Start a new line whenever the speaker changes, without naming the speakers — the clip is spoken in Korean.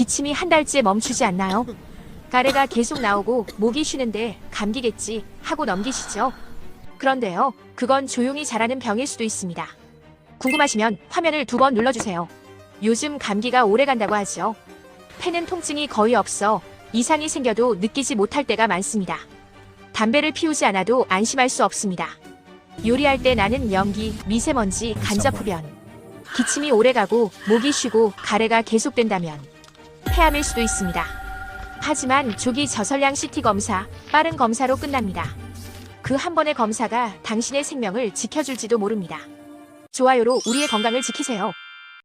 기침이 한 달째 멈추지 않나요? 가래가 계속 나오고 목이 쉬는데 감기겠지 하고 넘기시죠? 그런데요, 그건 조용히 자라는 병일 수도 있습니다. 궁금하시면 화면을 2번 눌러주세요. 요즘 감기가 오래 간다고 하죠. 폐는 통증이 거의 없어 이상이 생겨도 느끼지 못할 때가 많습니다. 담배를 피우지 않아도 안심할 수 없습니다. 요리할 때 나는 연기, 미세먼지, 간접흡연. 기침이 오래가고 목이 쉬고 가래가 계속된다면 폐암일 수도 있습니다. 하지만 조기 저설량 CT 검사, 빠른 검사로 끝납니다. 그 한 번의 검사가 당신의 생명을 지켜줄지도 모릅니다. 좋아요로 우리의 건강을 지키세요.